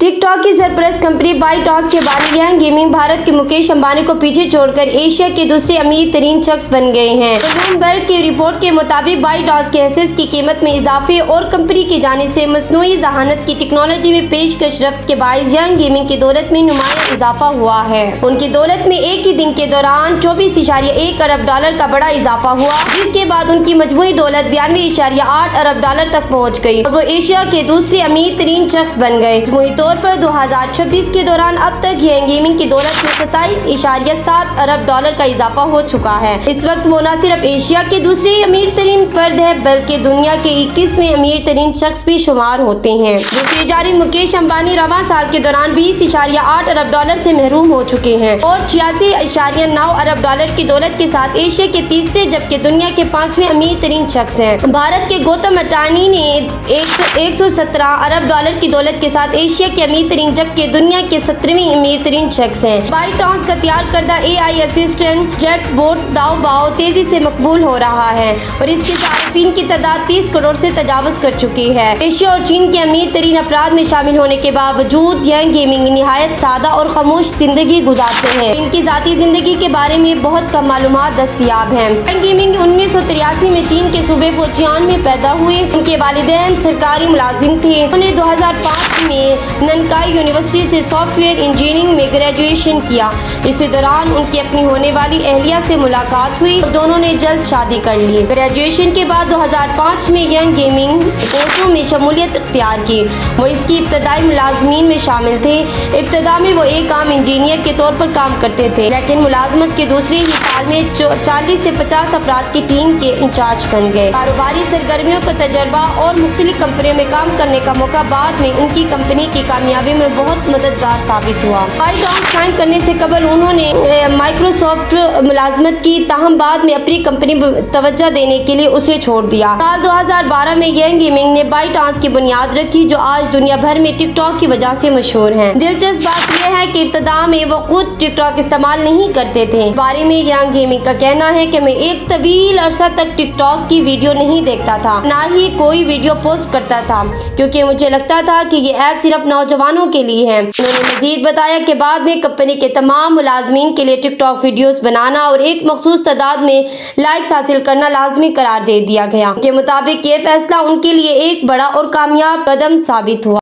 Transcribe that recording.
Tick tock की सरपरस्त company बाइटॉस के बानी यांग गेमिंग भारत के मुकेश अंबानी को पीछे छोड़कर एशिया के दूसरे अमीर तरीन शख्स बन गए हैं। ब्लूमबर्ग की रिपोर्ट के मुताबिक बाइटॉस के एसेट्स की कीमत में इजाफे और कंपनी की जानिब से मसनूई ज़हानत की टेक्नोलॉजी में पेशकश रफ्त के बाइस यांग गेमिंग की दौलत में नुमाया इजाफा हुआ है। उनकी दौलत में एक ही दिन के दौरान 24.1 अरब डॉलर का बड़ा इजाफा हुआ, जिसके बाद उनकी मजमूई दौलत 92.8 अरब डॉलर तक पहुँच गई और वो एशिया के दूसरे अमीर तरीन शख्स बन गए। मजमूई तौर पर 2026 के दौरान अब तक यांग गेमिंग की दौलत में 27.7 अरब डॉलर का इजाफा हो चुका है। इस वक्त वो न सिर्फ एशिया के दूसरे अमीर तरीन फर्द है बल्कि दुनिया के 21वें अमीर तरीन शख्स भी शुमार होते हैं। दूसरी जानिब मुकेश अंबानी रवां साल के दौरान 20.8 अरब डॉलर से महरूम हो चुके हैं और 86.9 अरब डॉलर की दौलत के साथ एशिया के तीसरे जबकि दुनिया के 5वें अमीर तरीन शख्स हैं। भारत के गौतम अडानी ने 117 अरब डॉलर की दौलत के साथ एशिया के अमीर तरीन जबकि दुनिया के 17वें अमीर तरीन शख्स हैं। बाइटॉस का तैयार करदा AI असिस्टेंट जेट बोट दाओबाओ तेजी से मकबूल हो रहा है और इसके सार्फिन की तादाद 30 करोड़ से तजावुज कर चुकी है। एशिया और चीन के अमीर तरीन अफराद में शामिल होने के बावजूद यांग गेमिंग निहायत सादा और खामोश जिंदगी गुजारते हैं। इनकी जाती जिंदगी के बारे में बहुत कम मालूमात दस्तयाब हैं। यांग गेमिंग 1983 में चीन के सूबे फुजियान में पैदा हुए। उनके वालिदैन सरकारी मुलाजिम थे। उन्होंने 2005 में ननकाई यूनिवर्सिटी से सॉफ्टवेयर इंजीनियरिंग में ग्रेजुएशन किया। इसी दौरान उनकी अपनी होने वाली अहलिया से मुलाकात हुई और दोनों ने जल्द शादी कर ली। ग्रेजुएशन के बाद 2005 में यांग गेमिंग कोर्सों में शमूलियत इख्तियार की। वो इसकी इब्तदाई मुलाजमीन में शामिल थे। इब्तदा में वो एक आम इंजीनियर के तौर पर काम करते थे, लेकिन मुलाजमत के दूसरे ही साल में 40 से 50 अफराद की टीम के इंचार्ज बन गए। कारोबारी सरगर्मियों का तजर्बा और मुख्तलिफ कंपनियों में काम करने का मौका बाद में उनकी कंपनी की कामयाबी में बहुत मददगार साबित हुआ। बाइटॉस कायम करने से कबल उन्होंने माइक्रोसॉफ्ट मुलाजमत की, ताहम बाद में अपनी कंपनी तवज्जो देने के लिए उसे छोड़ दिया। साल 2012 में यांग गेमिंग ने बाइटॉस की बुनियाद रखी, जो आज दुनिया भर में टिकटॉक की वजह से मशहूर है। दिलचस्प बात यह है कि इब्तदा में वो खुद टिकटॉक इस्तेमाल नहीं करते थे। इस बारे में यांग गेमिंग का कहना है कि मैं एक तवील अरसा तक टिकटॉक की वीडियो नहीं देखता था, ना ही कोई वीडियो पोस्ट करता था, क्योंकि मुझे लगता था कि ये ऐप सिर्फ नौजवानों के लिए है। उन्होंने मजीद बताया कि बाद में कंपनी के तमाम मुलाजमीन के लिए टिकटॉक वीडियोस बनाना और एक मखसूस तादाद में लाइक्स हासिल करना लाजमी करार दे दिया गया। उनके मुताबिक ये फैसला उनके लिए एक बड़ा और कामयाब कदम साबित हुआ।